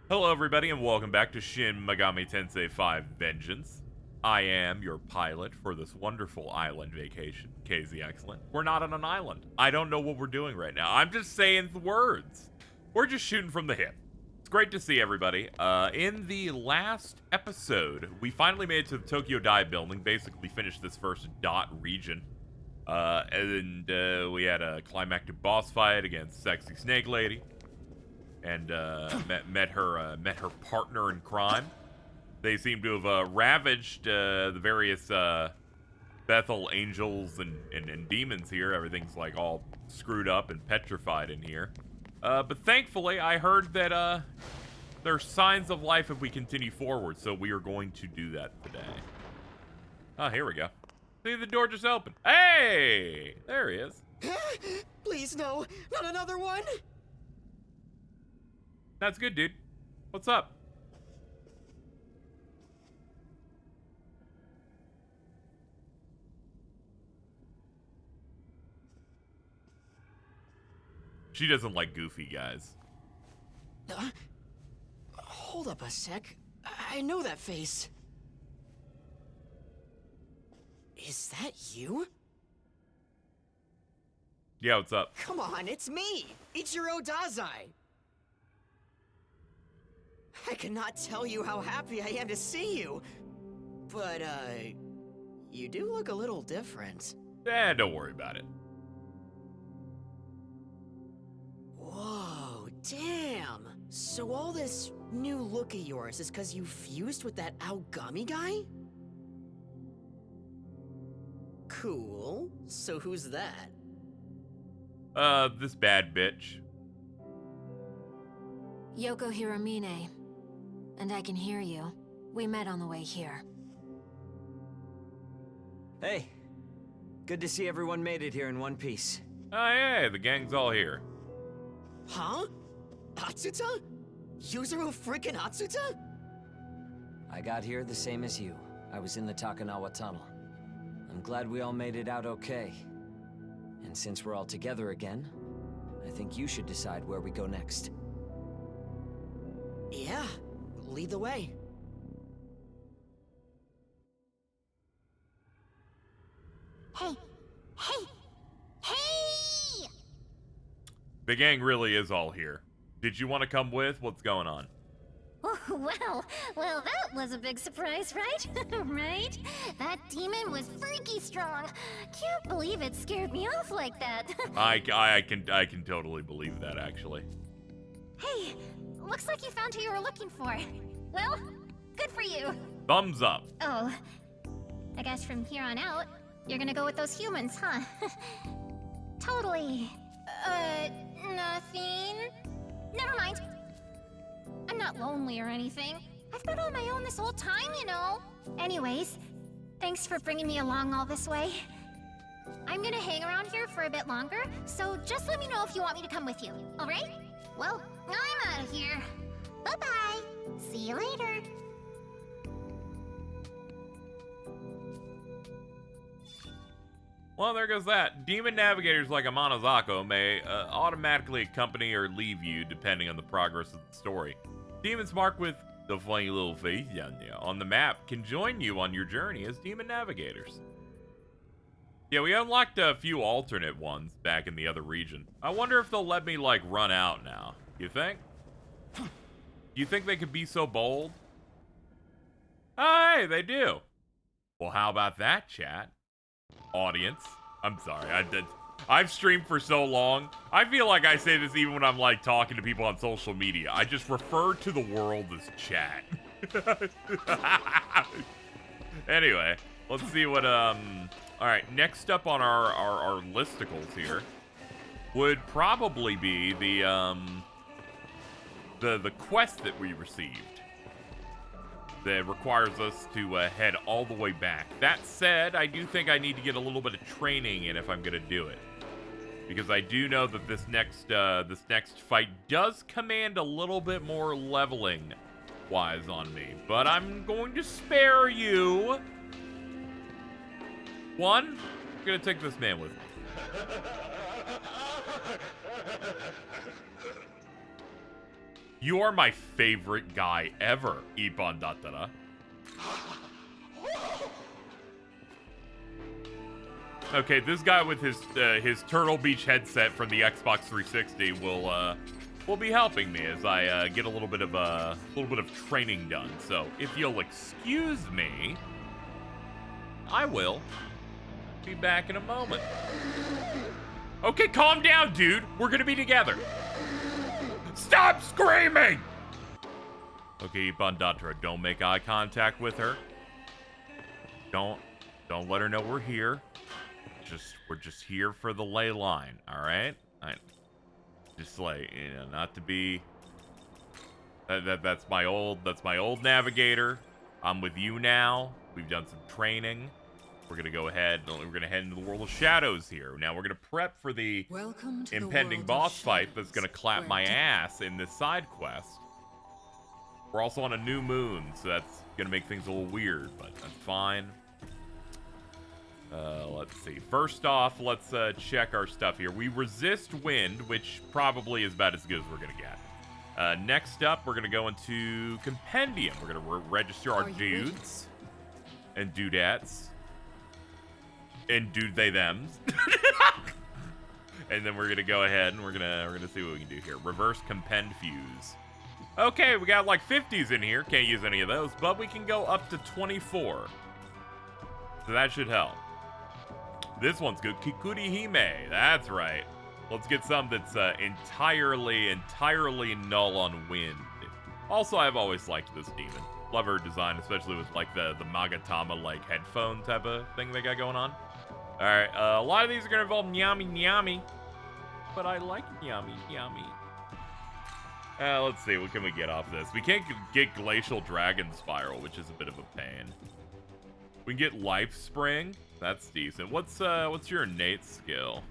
Hello everybody and welcome back to Shin Megami Tensei 5 Vengeance. I am your pilot for this wonderful island vacation. KZ Excellent. We're not on an island. I don't know what we're doing right now. I'm just saying the words. We're just shooting from the hip. It's great to see everybody. In the last episode, we finally made it to the Tokyo Dai building, basically finished this first dot region. And we had a climactic boss fight against Sexy Snake Lady. And met her partner in crime. They seem to have ravaged the various Bethel angels and demons here. Everything's like all screwed up and petrified in here. But thankfully, I heard that there's signs of life if we continue forward, so we are going to do that today. Oh, here we go. See, the door just opened. Hey! There he is. Please, no. Not another one. That's good, dude. What's up? She doesn't like goofy guys. Hold up a sec. I know that face. Is that you? Yeah, what's up? Come on, it's me, Ichiro Dazai. I cannot tell you how happy I am to see you. But, you do look a little different. Don't worry about it. Whoa, damn. So all this new look of yours is because you fused with that Aogami guy? Cool. So who's that? This bad bitch. Yoko Hiramine. And I can hear you. We met on the way here. Hey. Good to see everyone made it here in one piece. Oh, yeah, the gang's all here. Huh? Atsuta? Yuzuru freaking Atsuta? I got here the same as you. I was in the Takanawa Tunnel. I'm glad we all made it out okay. And since we're all together again, I think you should decide where we go next. Yeah. Lead the way. Hey! Hey! Hey! The gang really is all here. Did you want to come with? What's going on? Oh, well, that was a big surprise, right? Right? That demon was freaky strong. Can't believe it scared me off like that. I can totally believe that, actually. Hey, looks like you found who you were looking for. Well, good for you. Thumbs up. Oh, I guess from here on out, you're gonna go with those humans, huh? Totally. Nothing. Never mind. I'm not lonely or anything. I've been on my own this whole time, you know. Anyways, thanks for bringing me along all this way. I'm gonna hang around here for a bit longer, so just let me know if you want me to come with you, alright? Well, I'm out of here. Bye-bye. See you later. Well, there goes that. Demon navigators like Amanazako may automatically accompany or leave you depending on the progress of the story. Demons marked with the funny little face down there on the map can join you on your journey as demon navigators. Yeah, we unlocked a few alternate ones back in the other region. I wonder if they'll let me, like, run out now. You think? You think they could be so bold? Oh, hey, they do. Well, how about that, chat? Audience. I'm sorry, I've streamed for so long. I feel like I say this even when I'm like talking to people on social media. I just refer to the world as chat. Anyway, let's see what alright, next up on our listicles here would probably be the quest that we received. That requires us to head all the way back. That said, I do think I need to get a little bit of training in if I'm gonna do it, because I do know that this next fight does command a little bit more leveling wise on me. But I'm going to spare you. One, I'm gonna take this man with me. You are my favorite guy ever, Ippon Dattara. Okay, this guy with his Turtle Beach headset from the Xbox 360 will be helping me as I get a little bit of training done. So if you'll excuse me, I will be back in a moment. Okay, calm down, dude. We're gonna be together. Stop screaming! Okay, Ippon Dattara, don't make eye contact with her. Don't let her know we're here. We're just here for the ley line, all right? Just like, you know, not to be. That's my old navigator. I'm with you now. We've done some training. We're gonna go ahead. We're gonna head into the world of shadows here. Now we're gonna prep for the impending boss fight that's gonna clap my ass in this side quest. We're also on a new moon, so that's gonna make things a little weird, but that's fine. Let's see. First off, let's check our stuff here. We resist wind, which probably is about as good as we're gonna get. Next up, we're gonna go into compendium. We're gonna register our dudes and dudettes and dude they thems. And then we're gonna go ahead and we're gonna see what we can do here. Reverse compend fuse. Okay, we got like 50s in here. Can't use any of those, but we can go up to 24. So that should help. This one's good. Kikuri Hime. That's right. Let's get some that's entirely null on wind. Also, I've always liked this demon. Love her design, especially with like the Magatama like headphone type of thing they got going on. All right, a lot of these are gonna involve nyami, but I like nyami. Let's see, what can we get off this? We can't get Glacial Dragon Spiral, which is a bit of a pain. We can get Life Spring. That's decent. What's your innate skill?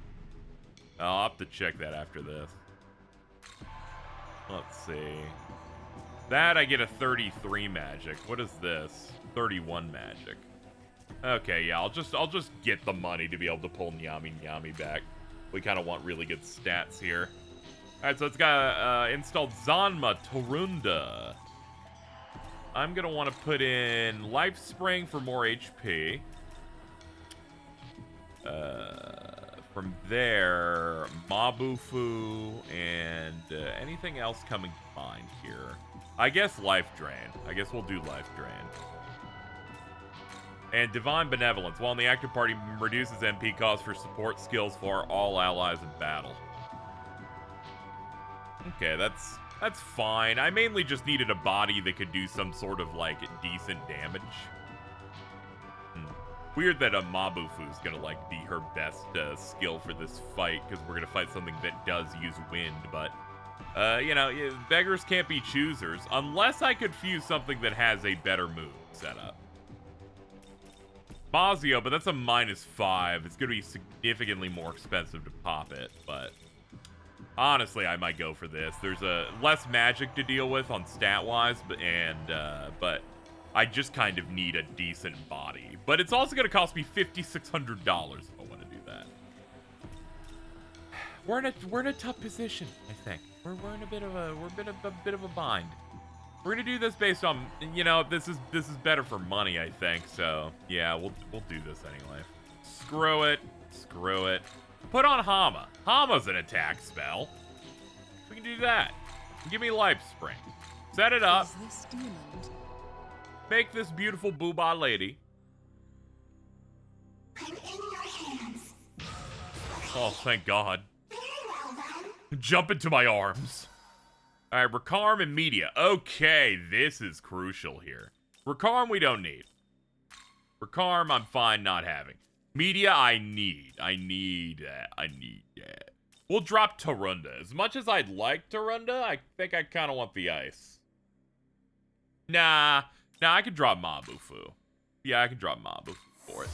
I'll have to check that after this. Let's see. That I get a 33 magic. What is this? 31 magic. Okay, yeah, I'll just get the money to be able to pull Nyami back. We kind of want really good stats here. All right, so it's got installed Zanma Torunda. I'm gonna want to put in Life Spring for more HP. From there, Mabufu and anything else coming to mind here. I guess Life Drain. I guess we'll do Life Drain. And Divine Benevolence. While in the active party, reduces MP cost for support skills for all allies in battle. Okay, that's fine. I mainly just needed a body that could do some sort of, like, decent damage. Weird that a Mabufu's gonna, like, be her best skill for this fight, because we're gonna fight something that does use wind, but, you know, beggars can't be choosers, unless I could fuse something that has a better move set up. Mazio, but that's a -5. It's gonna be significantly more expensive to pop it, but honestly, I might go for this. There's less magic to deal with on stat-wise, but I just kind of need a decent body. But it's also going to cost me $5,600 if I want to do that. We're in a tough position, I think. We're in a bit of a bind. We're gonna do this based on, you know, this is better for money, I think. So yeah, we'll do this anyway. Screw it. Put on Hama. Hama's an attack spell. We can do that. Give me Life Spring. Set it up. Make this beautiful boobah lady. I'm in your hands. Oh, thank God. Very well then. Jump into my arms. All right, Recarm and Media. Okay, this is crucial here. Recarm we don't need. Recarm I'm fine not having. Media I need that. We'll drop Torunda. As much as I'd like Torunda, I think I kind of want the ice. Nah, I could drop Mabufu. Yeah, I could drop Mabufu for it.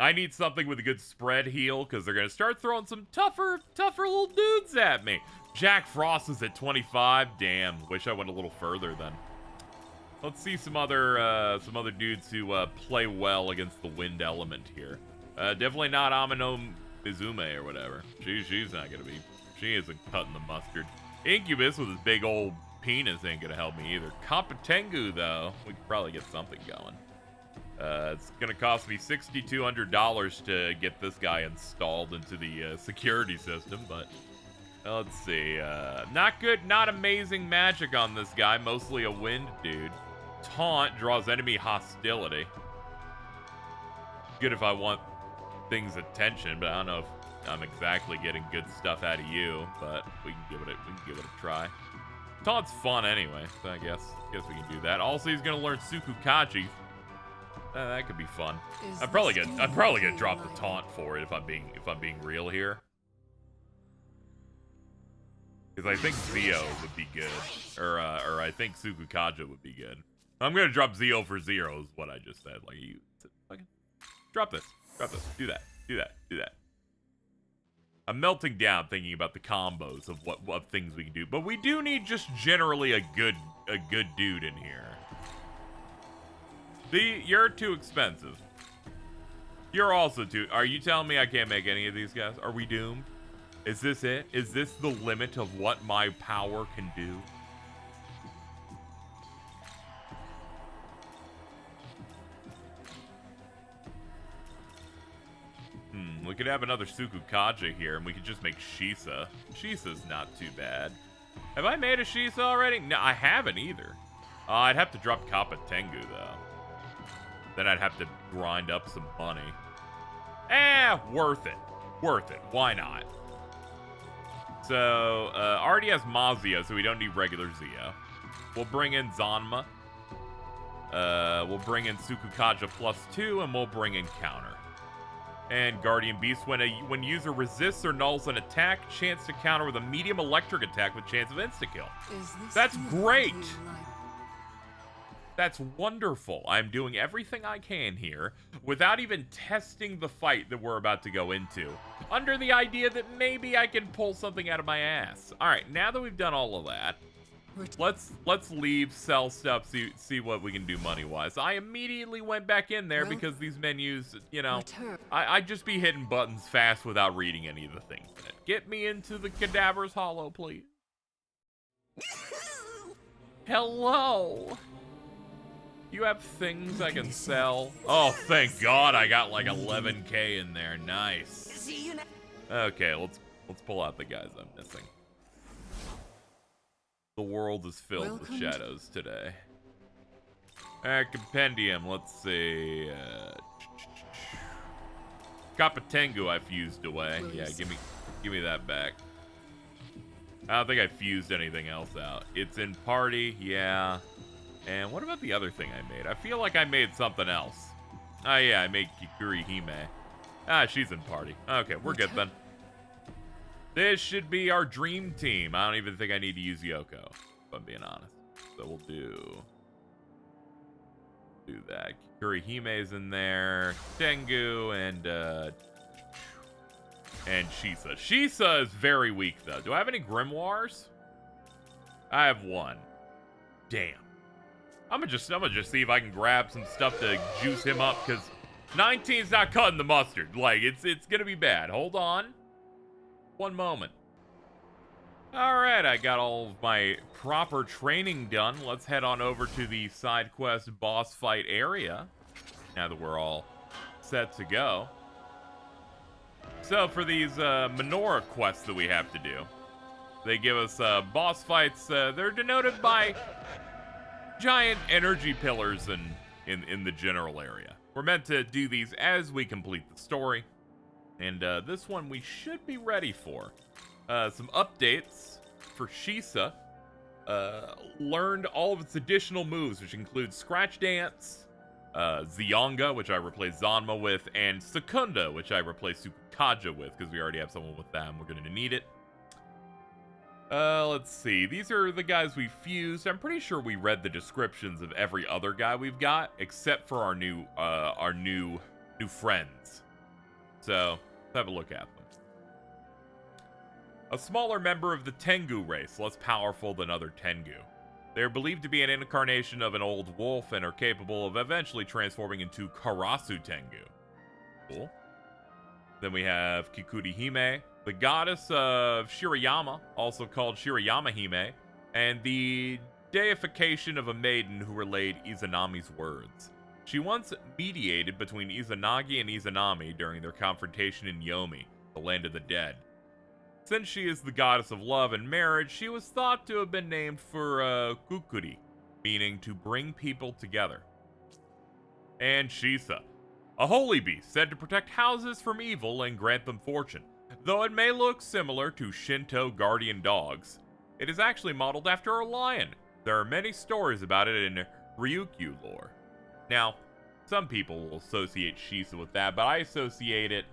I need something with a good spread heal, because they're going to start throwing some tougher little dudes at me. Jack Frost is at 25. Damn, wish I went a little further then. Let's see some other dudes who play well against the wind element here. Definitely not Amino Mizume or whatever. She's not going to be She isn't cutting the mustard. Incubus with his big old penis ain't gonna help me either. Kapatengu, though, we could probably get something going. It's gonna cost me $6,200 to get this guy installed into the security system, but let's see. Not good, not amazing magic on this guy. Mostly a wind dude. Taunt draws enemy hostility. Good if I want things attention, but I don't know if I'm exactly getting good stuff out of you. But we can give it a try. Taunt's fun anyway, so I guess we can do that. Also, he's gonna learn Tsukukachi. That could be fun. I'm probably gonna drop the taunt for it if I'm being real here. Because I think Zio would be good, or I think Tsukukaja would be good. I'm gonna drop Zio for 0 is what I just said. Like, you fucking drop this, do that. I'm melting down thinking about the combos of what things we can do, but we do need just generally a good dude in here. You're too expensive. You're also too. Are you telling me I can't make any of these guys? Are we doomed? Is this it? Is this the limit of what my power can do? We could have another Tsukukaja here, and we could just make Shisa. Shisa's not too bad. Have I made a Shisa already? No, I haven't either. I'd have to drop Kapatengu, though. Then I'd have to grind up some money. Worth it. Worth it. Why not? So, already has Mazio, so we don't need regular Zio. We'll bring in Zanma. We'll bring in Tsukukaja +2, and we'll bring in Counter. And Guardian Beast, when user resists or nulls an attack, chance to counter with a medium electric attack with chance of insta-kill. That's great! That's wonderful. I'm doing everything I can here without even testing the fight that we're about to go into, under the idea that maybe I can pull something out of my ass. All right, now that we've done all of that, let's leave, sell stuff, see what we can do money-wise. I immediately went back in there because these menus, you know, I'd just be hitting buttons fast without reading any of the things in it. Get me into the Cadaver's Hollow, please. Hello. You have things I can sell? Oh, thank God I got like 11K in there. Nice. Okay, let's pull out the guys I'm missing. The world is filled with shadows today. Compendium, let's see. Kapatengu I fused away. Yeah, give me that back. I don't think I fused anything else out. It's in party, yeah. And what about the other thing I made? I feel like I made something else. Oh yeah, I made Kikuri Hime. She's in party. Okay, we're good then. This should be our dream team. I don't even think I need to use Yoko, if I'm being honest. So we'll do that. Kikuri Hime's in there. Tengu and Shisa. Shisa is very weak though. Do I have any grimoires? I have one. Damn. I'm gonna just see if I can grab some stuff to juice him up, because 19's not cutting the mustard. Like, it's gonna be bad. Hold on. One moment. Alright, I got all of my proper training done. Let's head on over to the side quest boss fight area, now that we're all set to go. So for these Menorah quests that we have to do, they give us boss fights. They're denoted by giant energy pillars in the general area. We're meant to do these as we complete the story. And this one we should be ready for. Some updates for Shisa. Learned all of its additional moves, which include Scratch Dance, Zionga, which I replaced Zanma with, and Secunda, which I replaced Tsukukaja with, because we already have someone with them. We're going to need it. Let's see. These are the guys we fused. I'm pretty sure we read the descriptions of every other guy we've got, except for our new friends. So, let's have a look at them. A smaller member of the Tengu race, less powerful than other Tengu. They are believed to be an incarnation of an old wolf and are capable of eventually transforming into Karasu Tengu. Cool. Then we have Kikuri Hime, the goddess of Shirayama, also called Shirayama Hime, and the deification of a maiden who relayed Izanami's words. She once mediated between Izanagi and Izanami during their confrontation in Yomi, the land of the dead. Since she is the goddess of love and marriage, she was thought to have been named for Kukuri, meaning to bring people together. And Shisa, a holy beast said to protect houses from evil and grant them fortune. Though it may look similar to Shinto guardian dogs, it is actually modeled after a lion. There are many stories about it in Ryukyu lore. Now, some people will associate Shisa with that, but I associate it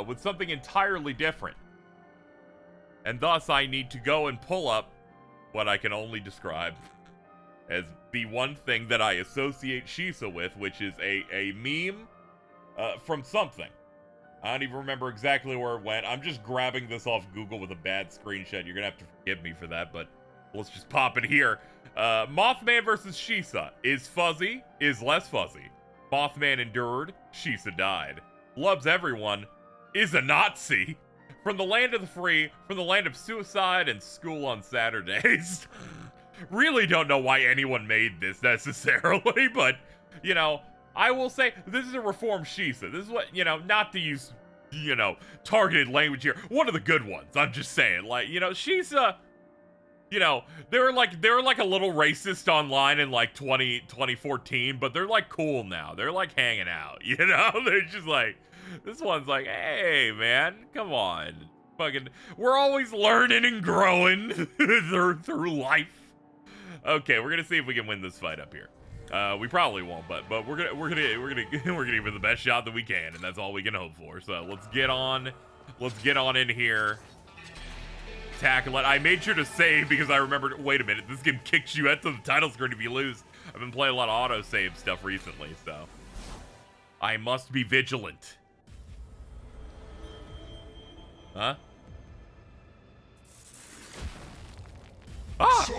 with something entirely different. And thus I need to go and pull up what I can only describe as the one thing that I associate Shisa with, which is a meme from something. I don't even remember exactly where it went. I'm just grabbing this off Google with a bad screenshot. You're gonna have to forgive me for that, but let's just pop it here. Mothman versus Shisa. Is fuzzy, is less fuzzy. Mothman endured, Shisa died. Loves everyone, is a Nazi. From the land of the free, from the land of suicide and school on Saturdays. Really don't know why anyone made this necessarily, but, you know, I will say, this is a reformed Shisa. This is what, you know, not to use, you know, targeted language here. One of the good ones, I'm just saying. Like, you know, Shisa, you know, they're like a little racist online in like 2014, but they're like cool now. They're like hanging out, you know? They're just like, this one's like, hey, man, come on. Fucking, we're always learning and growing through life. Okay, we're gonna see if we can win this fight up here. We probably won't, but we're gonna give it the best shot that we can, and that's all we can hope for. So let's get on in here. Tackle it. I made sure to save because I remembered. Wait a minute, this game kicks you at the title screen if you lose. I've been playing a lot of auto save stuff recently, so I must be vigilant. Huh? Ah! So,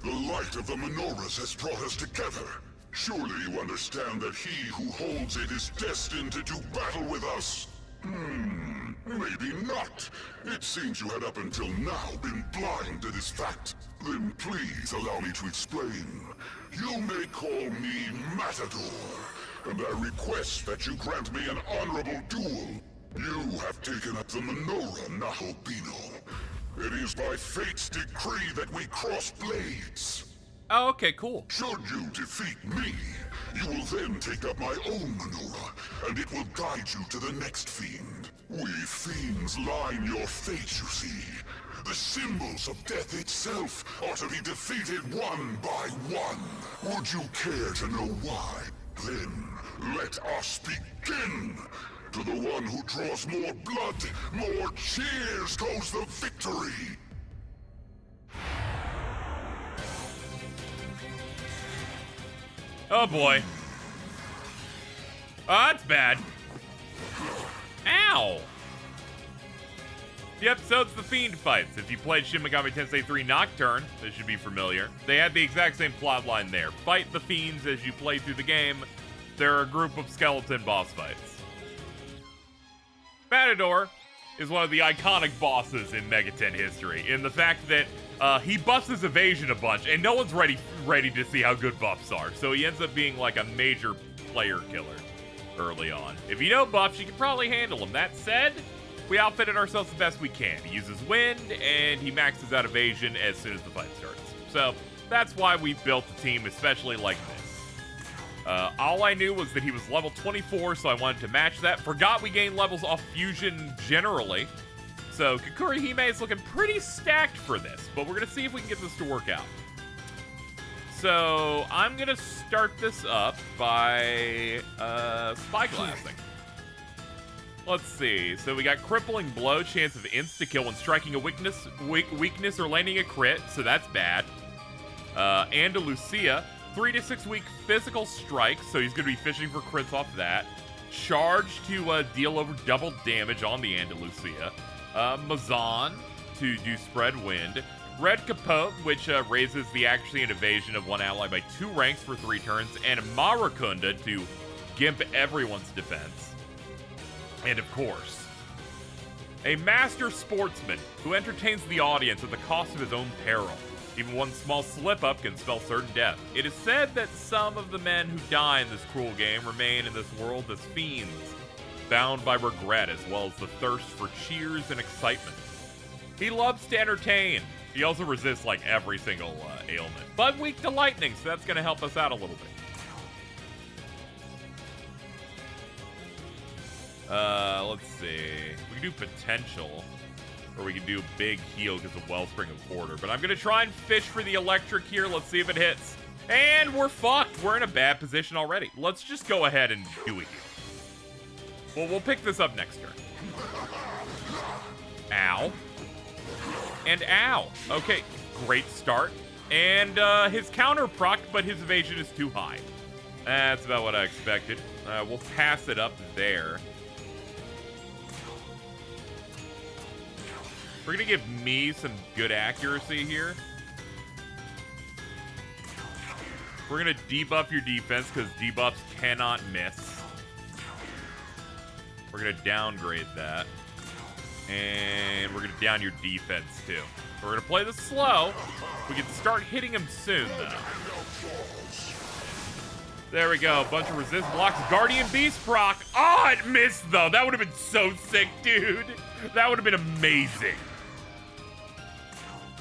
the light of the menorahs has brought us together. Surely you understand that he who holds it is destined to do battle with us? Maybe not. It seems you had up until now been blind to this fact. Then please allow me to explain. You may call me Matador, and I request that you grant me an honorable duel. You have taken up the menorah, Nahobino. It is by fate's decree that we cross blades. Oh, okay, cool. Should you defeat me, you will then take up my own menorah, and it will guide you to the next fiend. We fiends line your fate, you see. The symbols of death itself are to be defeated one by one. Would you care to know why? Then, let us begin! To the one who draws more blood, more cheers goes the victory! Oh boy. Oh, that's bad. Ow! The episode's the Fiend fights. If you played Shin Megami Tensei 3 Nocturne, this should be familiar. They had the exact same plotline there. Fight the Fiends as you play through the game. They're a group of skeleton boss fights. Matador is one of the iconic bosses in Mega 10 history, in the fact that he buffs his evasion a bunch, and no one's ready to see how good buffs are, so he ends up being like a major player killer early on. If you know buffs, you can probably handle him. That said, we outfitted ourselves the best we can. He uses wind, and he maxes out evasion as soon as the fight starts. So that's why we built the team, especially like this. All I knew was that he was level 24, so I wanted to match that. Forgot we gained levels off fusion generally. So Kukuri Hime is looking pretty stacked for this, but we're going to see if we can get this to work out. So I'm going to start this up by spyglassing. Let's see. So we got Crippling Blow, chance of insta-kill when striking a weakness or landing a crit, so that's bad. Andalusia, 3 to 6 week physical strike, so he's going to be fishing for crits off that. Charge to deal over double damage on the Andalusia. Mazan to do spread wind. Red Capote, which raises the accuracy and evasion of one ally by 2 ranks for 3 turns. And Marakunda to gimp everyone's defense. And of course, A master sportsman who entertains the audience at the cost of his own peril. Even one small slip-up can spell certain death. It is said that some of the men who die in this cruel game remain in this world as fiends, bound by regret as well as the thirst for cheers and excitement. He loves to entertain. He also resists like every single ailment, but weak to lightning, so that's going to help us out a little bit. Let's see. We can do potential, or we can do big heal because of Wellspring of Porter. But I'm going to try and fish for the electric here. Let's see if it hits. And we're fucked. We're in a bad position already. Let's just go ahead and do a heal. Well, we'll pick this up next turn. Ow. And ow. Okay, great start. And his counter proc, but his evasion is too high. That's about what I expected. We'll pass it up there. We're gonna give me some good accuracy here. We're gonna debuff your defense because debuffs cannot miss. We're gonna downgrade that. And we're gonna down your defense too. We're gonna play this slow. We can start hitting him soon though. There we go. Bunch of resist blocks. Guardian Beast proc. Oh, it missed though. That would have been so sick, dude. That would have been amazing.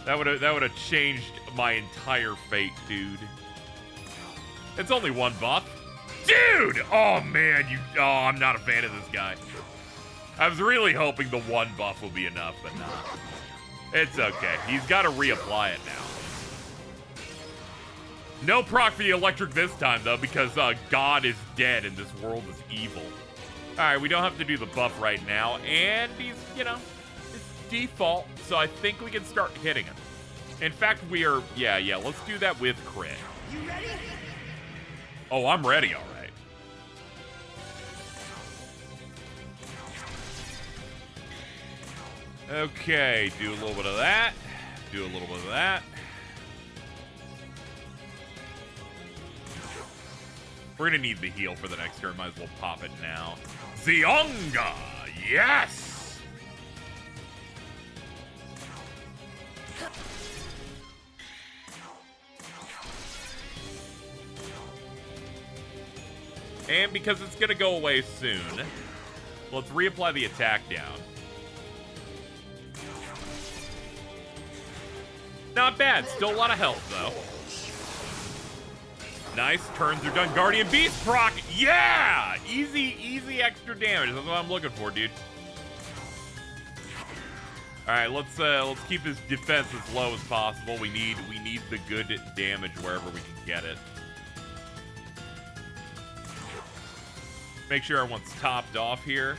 That would have changed my entire fate, dude. It's only one buff. Dude! Oh man, I'm not a fan of this guy. I was really hoping the one buff will be enough, but nah. It's okay. He's got to reapply it now. No proc for the electric this time, though, because God is dead and this world is evil. Alright, we don't have to do the buff right now, and he's, it's default, so I think we can start hitting him. In fact, we are, yeah, let's do that with crit. You ready? Oh, I'm ready, alright. Okay, do a little bit of that. Do a little bit of that. We're gonna need the heal for the next turn. Might as well pop it now. Zionga! Yes! And because it's gonna go away soon, let's reapply the attack down. Not bad. Still a lot of health, though. Nice. Turns are done. Guardian Beast proc. Yeah! Easy extra damage. That's what I'm looking for, dude. Alright, let's keep his defense as low as possible. We need the good damage wherever we can get it. Make sure everyone's topped off here.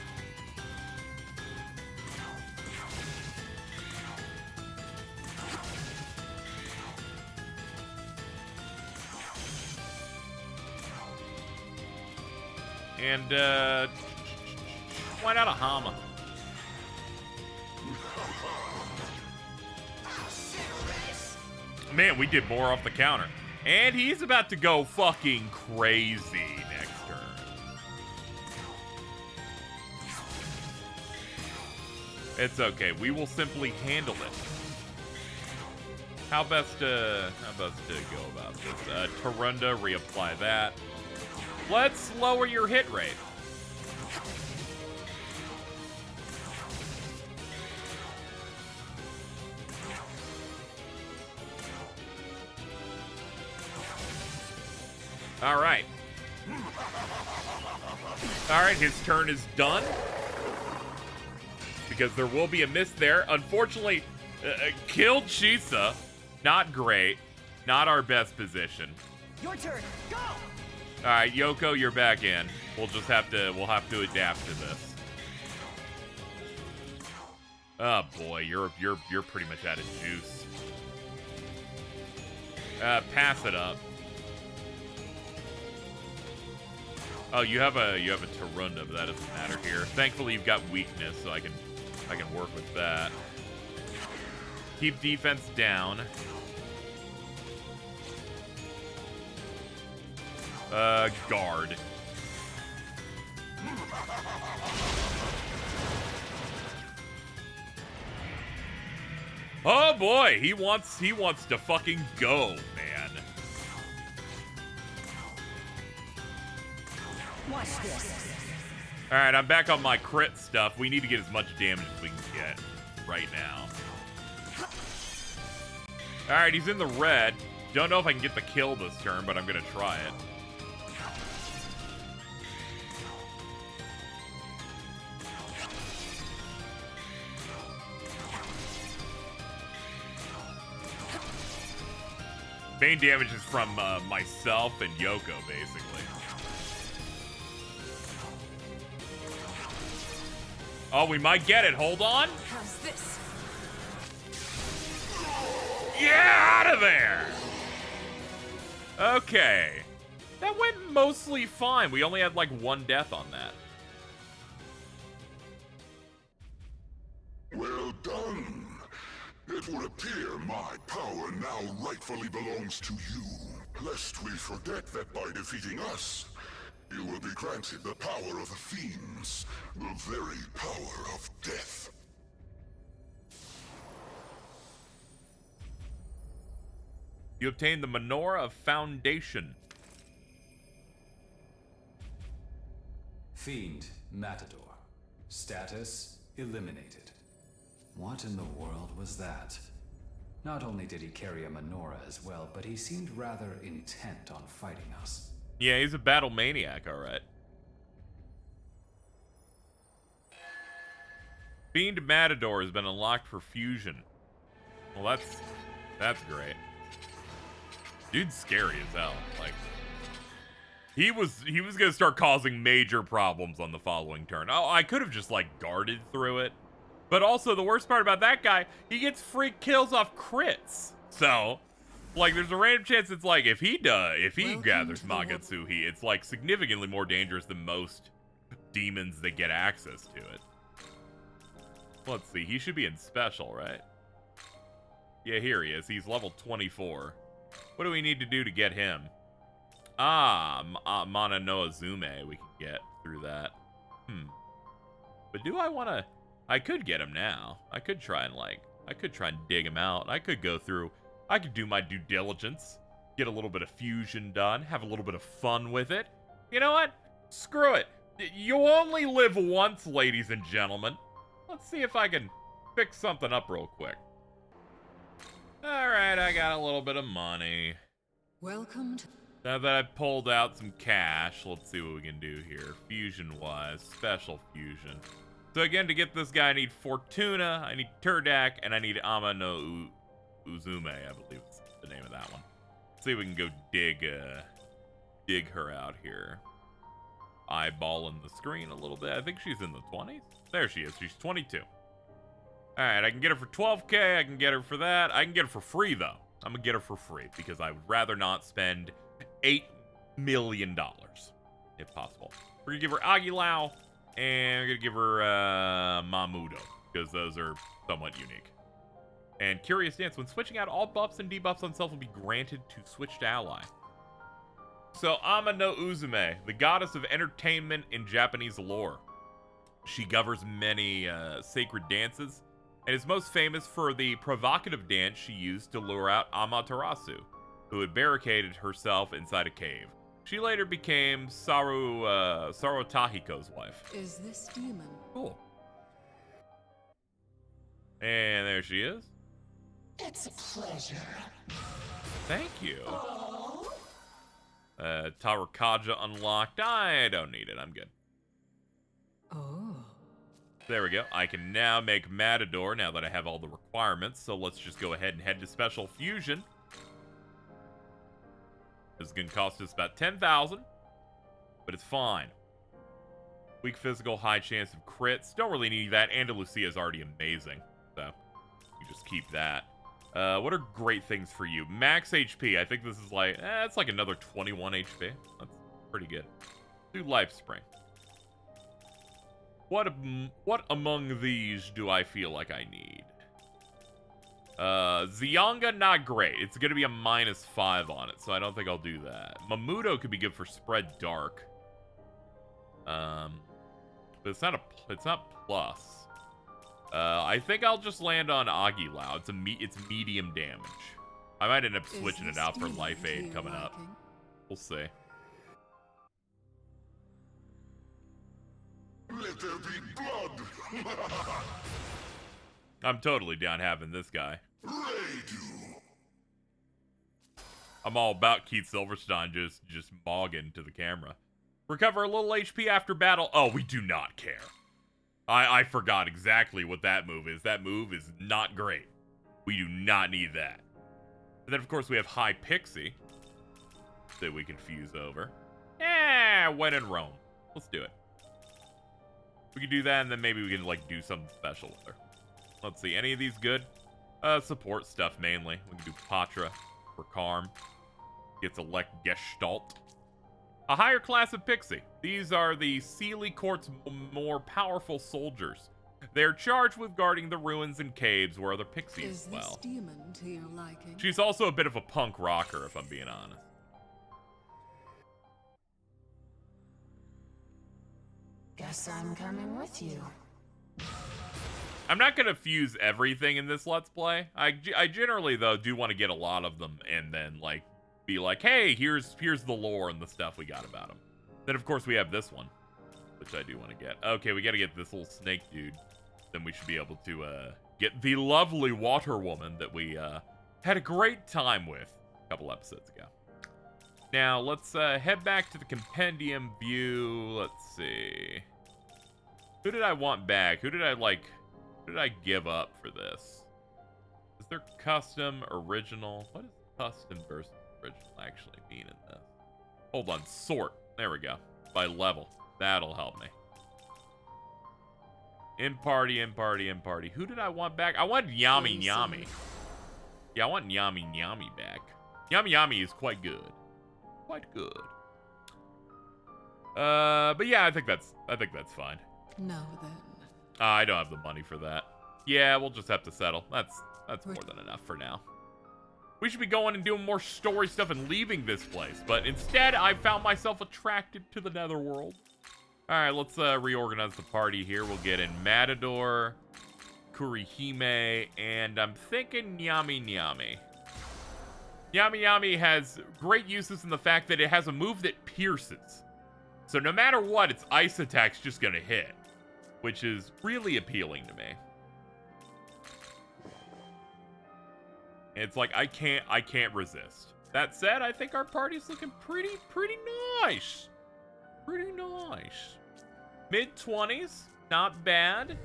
And, why not a Hama? Man, we did more off the counter. And he's about to go fucking crazy next turn. It's okay. We will simply handle it. How best to go about this? Tarunda, reapply that. Let's lower your hit rate. All right. All right, his turn is done. Because there will be a miss there. Unfortunately, killed Shisa. Not great. Not our best position. Your turn. Go! All right, Yoko, you're back in. We'll have to adapt to this. Oh boy, you're pretty much out of juice. Pass it up. Oh, you have a Tarunda, but that doesn't matter here. Thankfully, you've got weakness, so I can work with that. Keep defense down. Guard. Oh boy, he wants to fucking go, man. Watch this. All right, I'm back on my crit stuff. We need to get as much damage as we can get right now. All right, he's in the red. Don't know if I can get the kill this turn, but I'm gonna try it. Main damage is from myself and Yoko, basically. Oh, we might get it. Hold on. How's this? Yeah, out of there! Okay. That went mostly fine. We only had like one death on that. Well done. It would appear my power now rightfully belongs to you. Lest we forget that by defeating us, you will be granted the power of the fiends, the very power of death. You obtain the Menorah of Foundation. Fiend Matador. Status eliminated. What in the world was that? Not only did he carry a menorah as well, but he seemed rather intent on fighting us. Yeah, he's a battle maniac, alright. Fiend Matador has been unlocked for fusion. Well, that's great. Dude's scary as hell. Like, he was gonna start causing major problems on the following turn. Oh, I could have just like guarded through it. But also the worst part about that guy, he gets free kills off crits. So, like, there's a random chance it's like if he gathers Magatsuhi, it's like significantly more dangerous than most demons that get access to it. Let's see, he should be in special, right? Yeah, here he is. He's level 24. What do we need to do to get him? Mana no Azume we can get through that. But do I want to... I could get him now. I could try and dig him out. I could do my due diligence, get a little bit of fusion done, have a little bit of fun with it. You know what? Screw it. You only live once, ladies and gentlemen. Let's see if I can fix something up real quick. Alright, I got a little bit of money. Welcome to... Now that I pulled out some cash, let's see what we can do here. Fusion-wise, special fusion. So again, to get this guy, I need Fortuna, I need Turdak, and I need Ama no Uzume, I believe is the name of that one. Let's see if we can go dig her out here. Eyeballing the screen a little bit. I think she's in the 20s. There she is. She's 22. Alright, I can get her for 12k. I can get her for that. I can get her for free, though. I'm gonna get her for free because I would rather not spend $8 million, if possible. We're gonna give her Aguilau, and we're gonna give her Mamudo, because those are somewhat unique. And Curious Dance. When switching out, all buffs and debuffs on self will be granted to switched ally. So, Ama no Uzume, the goddess of entertainment in Japanese lore. She governs many sacred dances, and is most famous for the provocative dance she used to lure out Amaterasu, who had barricaded herself inside a cave. She later became Sarotahiko's wife. Is this demon? Cool. And there she is. It's a pleasure. Thank you. Tarakaja unlocked. I don't need it. I'm good. Oh. There we go. I can now make Matador now that I have all the requirements. So let's just go ahead and head to Special Fusion. This is going to cost us about 10,000, but it's fine. Weak physical, high chance of crits. Don't really need that. Andalusia is already amazing, so you just keep that. What are great things for you? Max HP. I think this is like, it's like another 21 HP. That's pretty good. Do Life Spring. What among these do I feel like I need? Zionga, not great. It's gonna be a -5 on it, so I don't think I'll do that. Mamudo could be good for Spread Dark. But it's not plus. I think I'll just land on Aguilau. It's medium damage. I might end up switching it out for life aid coming up. We'll see. Let there be blood! I'm totally down having this guy. Radu! I'm all about Keith Silverstein just mogging to the camera. Recover a little HP after battle. Oh, we do not care. I forgot exactly what that move is. That move is not great. We do not need that. And then, of course, we have High Pixie that we can fuse over. When in Rome. Let's do it. We can do that, and then maybe we can, like, do something special with her. Let's see. Any of these good? Support stuff, mainly. We can do Patra for Karm. Gets elect Gestalt. A higher class of Pixie. These are the Sealy Court's more powerful soldiers. They're charged with guarding the ruins and caves where other pixies dwell. demon to your liking? She's also a bit of a punk rocker, if I'm being honest. Guess I'm coming with you. I'm not going to fuse everything in this Let's Play. I generally, though, do want to get a lot of them and then, like, be like, hey, here's the lore and the stuff we got about him. Then, of course, we have this one, which I do want to get. Okay, we got to get this little snake dude. Then we should be able to get the lovely water woman that we had a great time with a couple episodes ago. Now, let's head back to the compendium view. Let's see. Who did I want back? Who did I give up for this? Is there custom, original? What does custom versus original actually mean in this? Hold on, sort. There we go. By level. That'll help me. In party. Who did I want back? I want Yami Yami. Yeah, I want Yami Yami back. Yami Yami is quite good. Quite good. But yeah, I think that's fine. Now then. I don't have the money for that. Yeah, we'll just have to settle. That's more than enough for now. We should be going and doing more story stuff and leaving this place, but instead I found myself attracted to the Netherworld. Alright, let's reorganize the party here. We'll get in Matador, Kurihime, and I'm thinking Nyami Nyami. Nyami Nyami has great uses in the fact that it has a move that pierces. So no matter what, its ice attack's just gonna hit, which is really appealing to me. It's like I can't resist. That said, I think our party's looking pretty nice. Pretty nice. Mid-20s, not bad.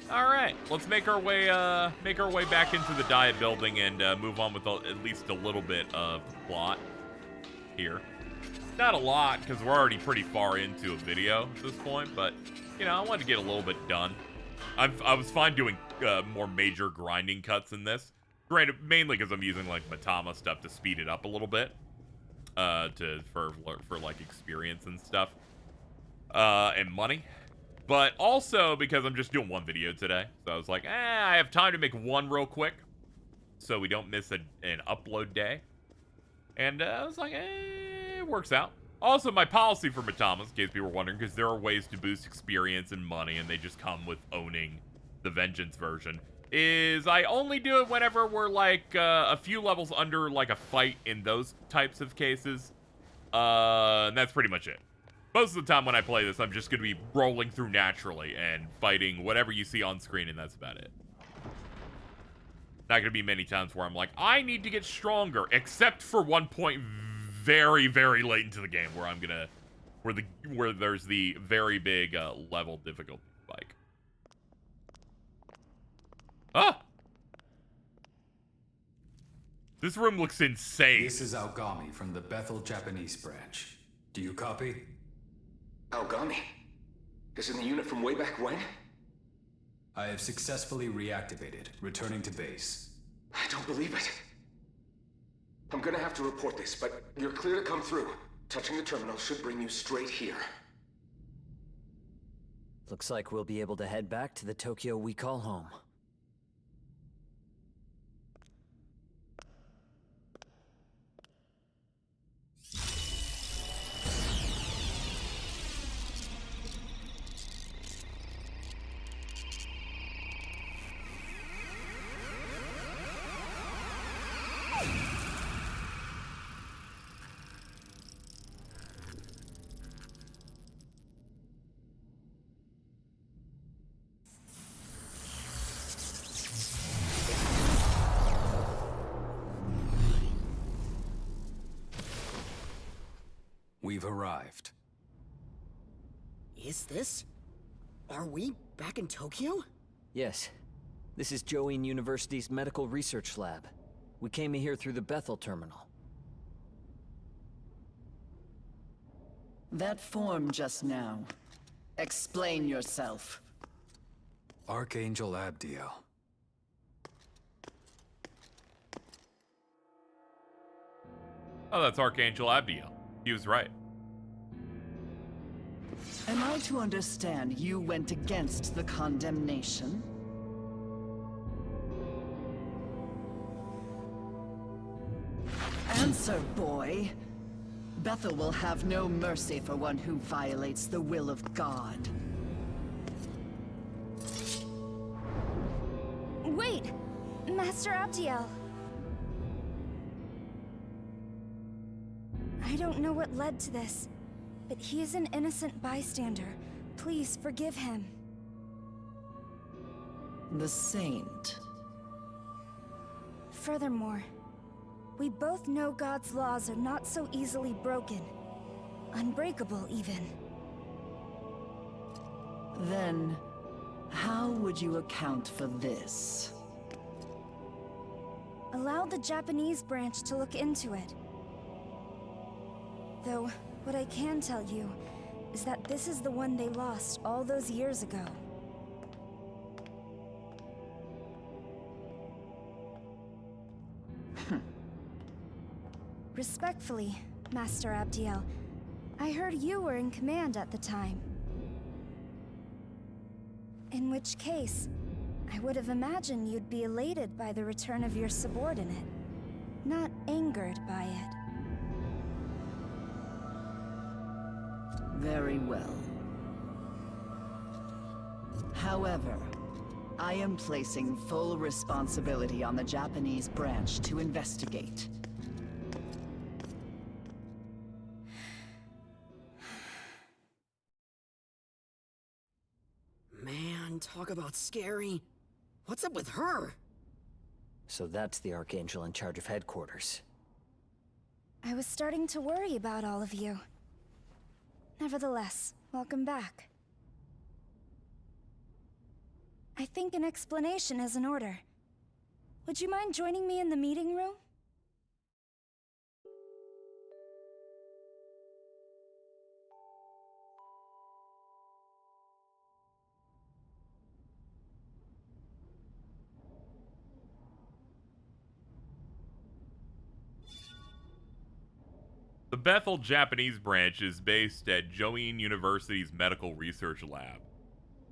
All right, let's make our way back into the diet building and move on with at least a little bit of plot here. Not a lot, because we're already pretty far into a video at this point, but, you know, I wanted to get a little bit done. I was fine doing more major grinding cuts in this. Granted, mainly because I'm using, like, Matama stuff to speed it up a little bit. For like, experience and stuff. And money. But also because I'm just doing one video today. So I was like, I have time to make one real quick. So we don't miss an upload day. And I was like, it works out. Also, my policy for Matamas, in case people were wondering, because there are ways to boost experience and money, and they just come with owning the Vengeance version, is I only do it whenever we're, like, a few levels under, like, a fight in those types of cases. And that's pretty much it. Most of the time when I play this, I'm just going to be rolling through naturally and fighting whatever you see on screen, and that's about it. Not going to be many times where I'm like, I need to get stronger, except for one point very, very late into the game where I'm gonna, where there's the very big level difficulty spike. Ah! This room looks insane. This is Aogami from the Bethel Japanese branch. Do you copy? Aogami? Isn't the unit from way back when? I have successfully reactivated, returning to base. I don't believe it. I'm gonna have to report this, but you're clear to come through. Touching the terminal should bring you straight here. Looks like we'll be able to head back to the Tokyo we call home. We've arrived. Is this? Are we back in Tokyo? Yes. This is Join University's medical research lab. We came here through the Bethel terminal. That form just now. Explain yourself. Archangel Abdiel. Oh, that's Archangel Abdiel. He was right. Am I to understand you went against the condemnation? Answer, boy. Bethel will have no mercy for one who violates the will of God. Wait! Master Abdiel. I don't know what led to this, but he is an innocent bystander. Please forgive him. The Saint. Furthermore, we both know God's laws are not so easily broken. Unbreakable, even. Then, how would you account for this? Allow the Japanese branch to look into it. Though, what I can tell you is that this is the one they lost all those years ago. Respectfully, Master Abdiel, I heard you were in command at the time. In which case, I would have imagined you'd be elated by the return of your subordinate, not angered by it. Very well. However, I am placing full responsibility on the Japanese branch to investigate. Man, talk about scary. What's up with her? So that's the Archangel in charge of headquarters. I was starting to worry about all of you. Nevertheless, welcome back. I think an explanation is in order. Would you mind joining me in the meeting room? The Bethel Japanese branch is based at Join University's Medical Research Lab,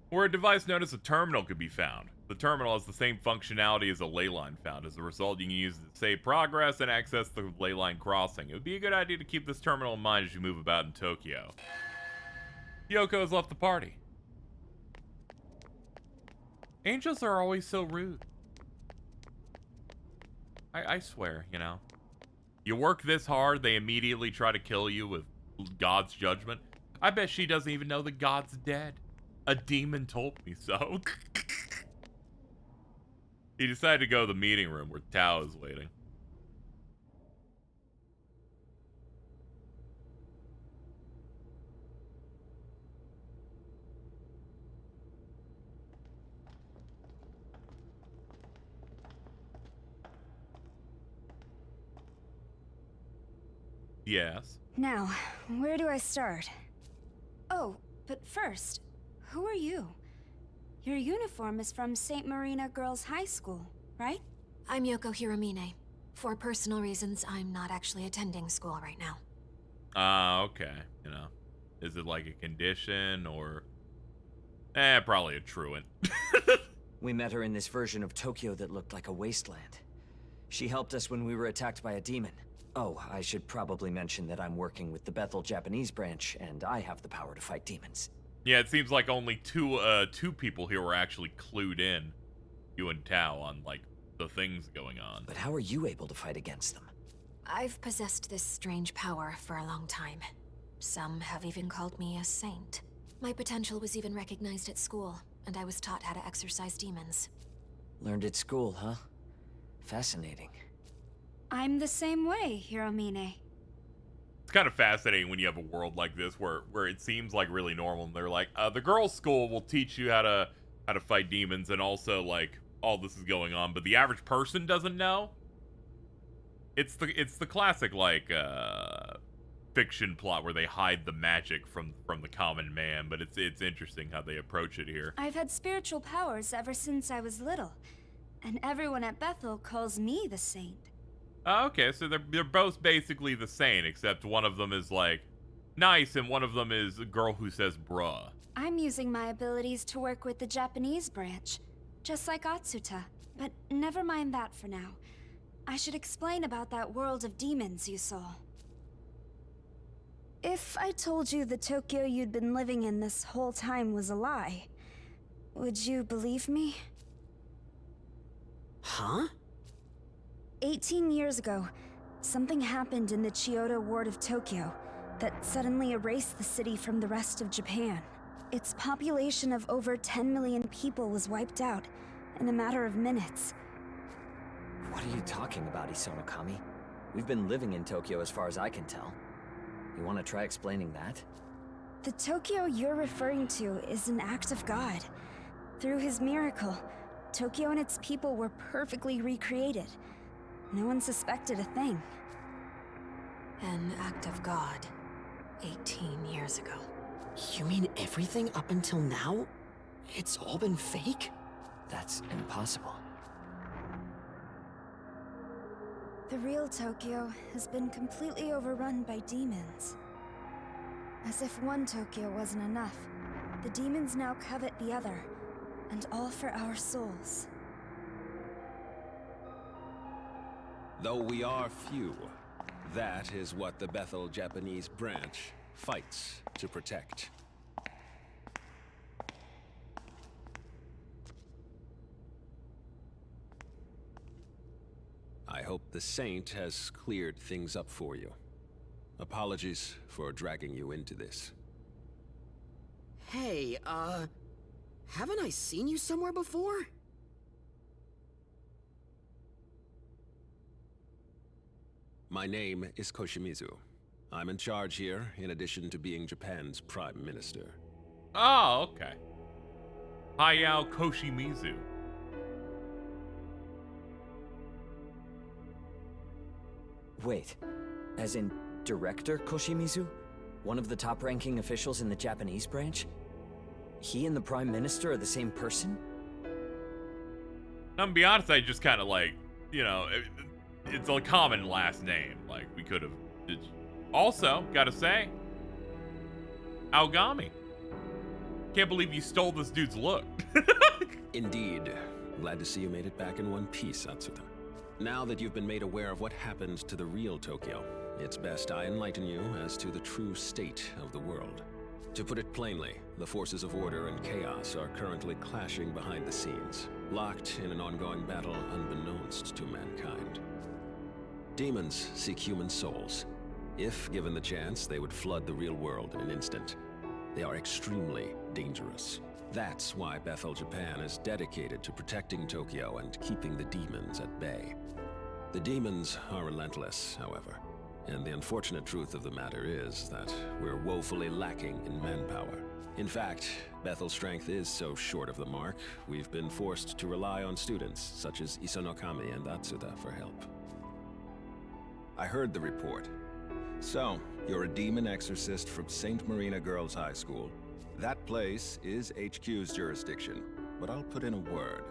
where a device known as a terminal could be found. The terminal has the same functionality as a ley line found. As a result, you can use it to save progress and access the ley line crossing. It would be a good idea to keep this terminal in mind as you move about in Tokyo. Yoko has left the party. Angels are always so rude. I swear, you know. You work this hard, they immediately try to kill you with God's judgment. I bet she doesn't even know that God's dead. A demon told me so. He decided to go to the meeting room where Tao is waiting. Yes. Now, where do I start? Oh, but first, who are you? Your uniform is from St. Marina Girls High School, right? I'm Yoko Hiramine. For personal reasons, I'm not actually attending school right now. Okay. You know, is it like a condition or... probably a truant. We met her in this version of Tokyo that looked like a wasteland. She helped us when we were attacked by a demon. Oh, I should probably mention that I'm working with the Bethel Japanese branch, and I have the power to fight demons. Yeah, it seems like only two people here were actually clued in, you and Tao, on, like, the things going on. But how are you able to fight against them? I've possessed this strange power for a long time. Some have even called me a saint. My potential was even recognized at school, and I was taught how to exorcise demons. Learned at school, huh? Fascinating. I'm the same way, Hiramine. kind of fascinating when you have a world like this where it seems like really normal, and they're like, the girls' school will teach you how to fight demons, and also like all this is going on, but the average person doesn't know. It's the classic like fiction plot where they hide the magic from the common man, but it's interesting how they approach it here. I've had spiritual powers ever since I was little, and everyone at Bethel calls me the Saint. Okay, so they're both basically the same, except one of them is like nice and one of them is a girl who says bruh. I'm using my abilities to work with the Japanese branch, just like Atsuta, but never mind that for now. I should explain about that world of demons you saw. If I told you the Tokyo you'd been living in this whole time was a lie, would you believe me? Huh? 18 years ago, something happened in the Chiyoda ward of Tokyo that suddenly erased the city from the rest of Japan. Its population of over 10 million people was wiped out in a matter of minutes. What are you talking about, Isonokami? We've been living in Tokyo as far as I can tell. You want to try explaining that? The Tokyo you're referring to is an act of God. Through his miracle, Tokyo and its people were perfectly recreated. No one suspected a thing. An act of God, 18 years ago. You mean everything up until now? It's all been fake? That's impossible. The real Tokyo has been completely overrun by demons. As if one Tokyo wasn't enough, the demons now covet the other, and all for our souls. Though we are few, that is what the Bethel Japanese branch fights to protect. I hope the Saint has cleared things up for you. Apologies for dragging you into this. Hey, haven't I seen you somewhere before? My name is Koshimizu. I'm in charge here, in addition to being Japan's Prime Minister. Oh, okay. Hayao Koshimizu. Wait, as in Director Koshimizu? One of the top-ranking officials in the Japanese branch? He and the Prime Minister are the same person? I'm gonna be honest, I just kind of like, you know, it's a common last name. Like, we could have... Also, gotta say, Aogami. Can't believe you stole this dude's look. Indeed. Glad to see you made it back in one piece, Atsuta. Now that you've been made aware of what happened to the real Tokyo, it's best I enlighten you as to the true state of the world. To put it plainly, the forces of order and chaos are currently clashing behind the scenes, locked in an ongoing battle unbeknownst to mankind. Demons seek human souls. If given the chance, they would flood the real world in an instant. They are extremely dangerous. That's why Bethel, Japan is dedicated to protecting Tokyo and keeping the demons at bay. The demons are relentless, however, and the unfortunate truth of the matter is that we're woefully lacking in manpower. In fact, Bethel's strength is so short of the mark, we've been forced to rely on students such as Isonokami and Atsuta for help. I heard the report. So, you're a demon exorcist from St. Marina Girls High School. That place is HQ's jurisdiction, but I'll put in a word.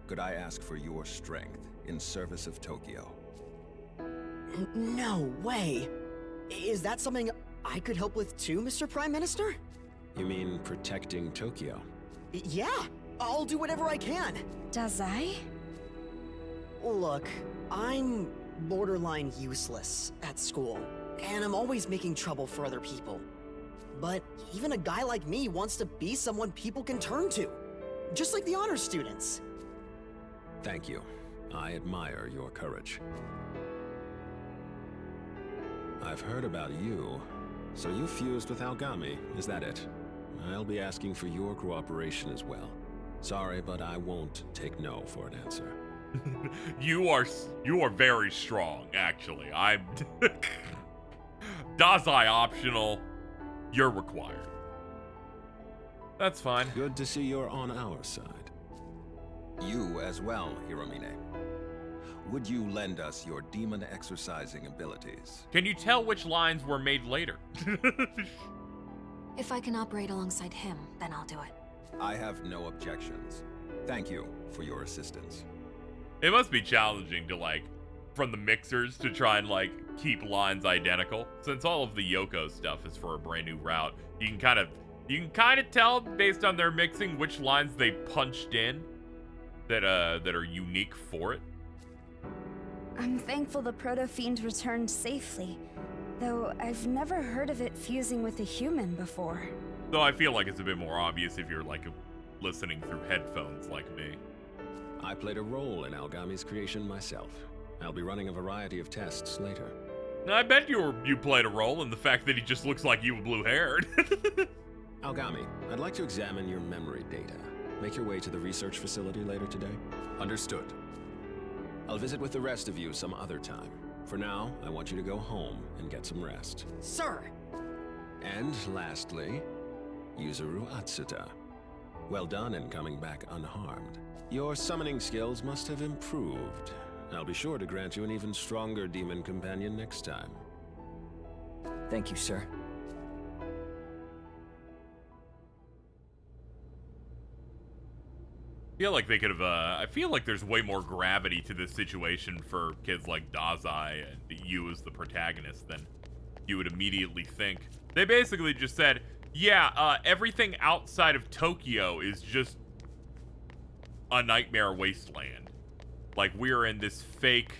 Could I ask for your strength in service of Tokyo? No way! Is that something I could help with too, Mr. Prime Minister? You mean protecting Tokyo? Yeah! I'll do whatever I can! Does I? Look, I'm borderline useless at school, and I'm always making trouble for other people. But even a guy like me wants to be someone people can turn to, just like the honor students. Thank you. I admire your courage. I've heard about you. So you fused with Aogami, is that it? I'll be asking for your cooperation as well. Sorry, but I won't take no for an answer. You are very strong, actually. Dazai optional. You're required. That's fine. Good to see you're on our side. You as well, Hiromine. Would you lend us your demon exorcising abilities? Can you tell which lines were made later? If I can operate alongside him, then I'll do it. I have no objections. Thank you for your assistance. It must be challenging to, like, from the mixers to try and, like, keep lines identical. Since all of the Yoko stuff is for a brand new route, you can kind of tell based on their mixing which lines they punched in that are unique for it. I'm thankful the Proto-Fiend returned safely, though I've never heard of it fusing with a human before. Though I feel like it's a bit more obvious if you're, like, listening through headphones like me. I played a role in Algami's creation myself. I'll be running a variety of tests later. I bet you played a role in the fact that he just looks like you with blue hair. Algami, I'd like to examine your memory data. Make your way to the research facility later today. Understood. I'll visit with the rest of you some other time. For now, I want you to go home and get some rest. Sir! And lastly, Yuzuru Atsuta. Well done in coming back unharmed. Your summoning skills must have improved. I'll be sure to grant you an even stronger demon companion next time. Thank you, sir. I feel like they could have, I feel like there's way more gravity to this situation for kids like Dazai and you as the protagonist than you would immediately think. They basically just said, yeah, everything outside of Tokyo is just a nightmare wasteland. Like, we're in this fake,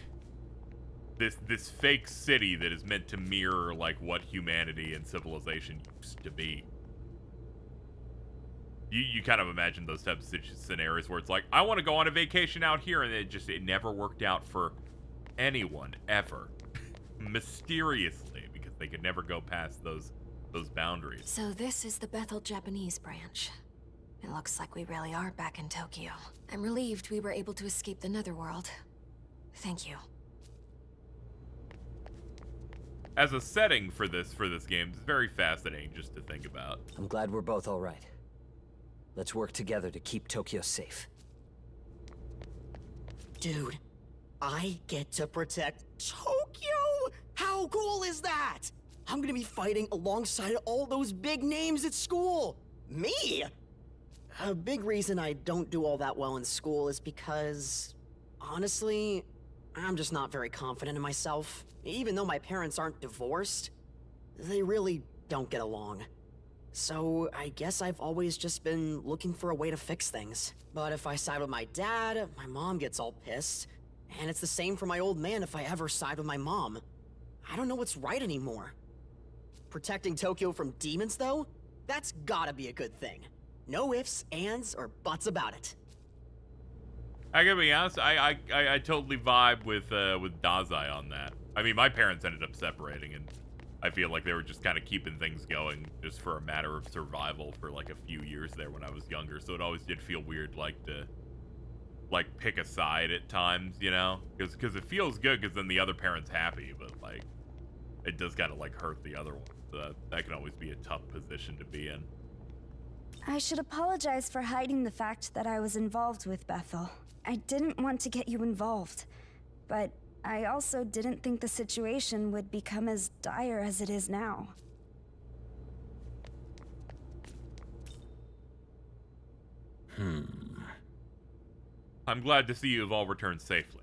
this fake city that is meant to mirror, like, what humanity and civilization used to be. You kind of imagine those types of scenarios where it's like, I want to go on a vacation out here, and it never worked out for anyone, ever. Mysteriously, because they could never go past those boundaries. So this is the Bethel Japanese branch. It looks like we really are back in Tokyo. I'm relieved we were able to escape the Netherworld. Thank you. As a setting for this game, it's very fascinating just to think about. I'm glad we're both all right. Let's work together to keep Tokyo safe. Dude, I get to protect Tokyo? How cool is that? I'm gonna be fighting alongside all those big names at school. Me? A big reason I don't do all that well in school is because, honestly, I'm just not very confident in myself. Even though my parents aren't divorced, they really don't get along. So I guess I've always just been looking for a way to fix things. But if I side with my dad, my mom gets all pissed. And it's the same for my old man if I ever side with my mom. I don't know what's right anymore. Protecting Tokyo from demons, though? That's gotta be a good thing. No ifs, ands, or buts about it. I gotta be honest, I totally vibe with Dazai on that. I mean, my parents ended up separating, and I feel like they were just kind of keeping things going just for a matter of survival for like a few years there when I was younger. So it always did feel weird, like, to like pick a side at times, you know? Because it feels good because then the other parent's happy, but like it does kind of like hurt the other one. So that can always be a tough position to be in. I should apologize for hiding the fact that I was involved with Bethel. I didn't want to get you involved, but I also didn't think the situation would become as dire as it is now. I'm glad to see you have all returned safely.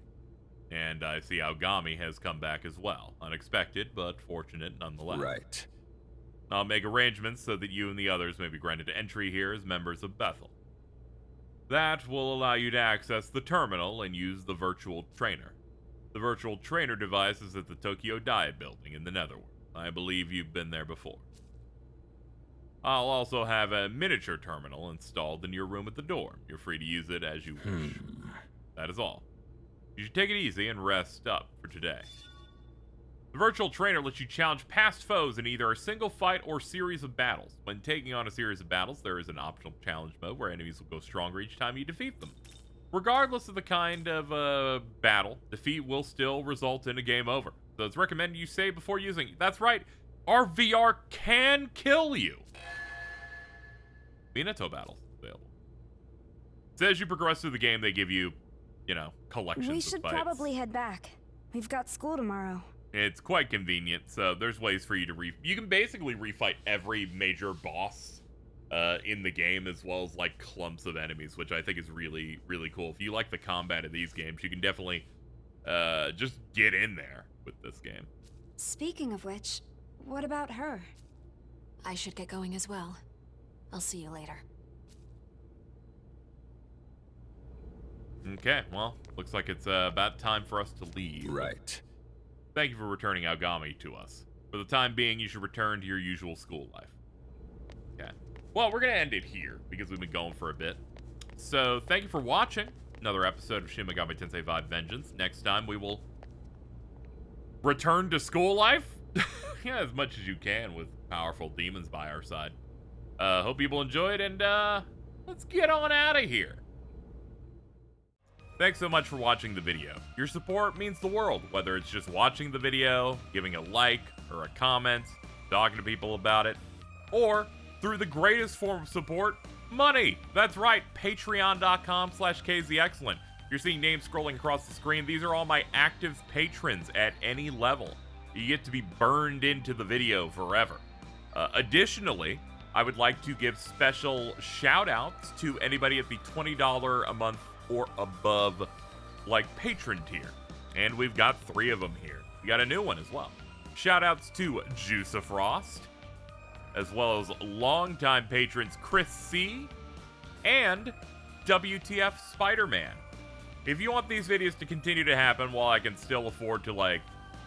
And I see Aogami has come back as well. Unexpected, but fortunate nonetheless. Right. I'll make arrangements so that you and the others may be granted entry here as members of Bethel. That will allow you to access the terminal and use the virtual trainer. The virtual trainer device is at the Tokyo Diet Building in the Netherworld. I believe you've been there before. I'll also have a miniature terminal installed in your room at the dorm. You're free to use it as you wish. That is all. You should take it easy and rest up for today. The virtual trainer lets you challenge past foes in either a single fight or series of battles. When taking on a series of battles, there is an optional challenge mode where enemies will go stronger each time you defeat them. Regardless of the kind of battle, defeat will still result in a game over. So it's recommended you save before using it. That's right. Our VR can kill you. Minato battles available. So as you progress through the game, they give you, you know, collections We of should fights. probably head back. We've got school tomorrow. It's quite convenient, so there's ways for you to you can basically refight every major boss in the game, as well as like clumps of enemies, which I think is really, really cool. If you like the combat of these games, you can definitely just get in there with this game. Speaking of which, what about her? I should get going as well. I'll see you later. Okay, well, looks like it's about time for us to leave. Right. Thank you for returning Aogami to us. For the time being, you should return to your usual school life. Okay. Well, we're going to end it here, because we've been going for a bit. So, thank you for watching another episode of Shin Megami Tensei 5 Vengeance. Next time, we will return to school life? Yeah, as much as you can with powerful demons by our side. Hope people enjoyed, and let's get on out of here. Thanks so much for watching the video. Your support means the world, whether it's just watching the video, giving a like or a comment, talking to people about it, or through the greatest form of support, money. That's right, patreon.com/KZExcellent. You're seeing names scrolling across the screen. These are all my active patrons at any level. You get to be burned into the video forever. Additionally, I would like to give special shout-outs to anybody at the $20 a month or above, like, patron tier. And we've got 3 of them here. We got a new one as well. Shout-outs to Juice of Frost, as well as longtime patrons Chris C. and WTF Spider-Man. If you want these videos to continue to happen while I can still afford to, like,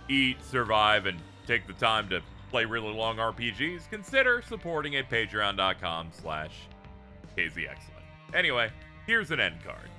eat, survive, and take the time to play really long RPGs, consider supporting at patreon.com/KZExcellent. Anyway, here's an end card.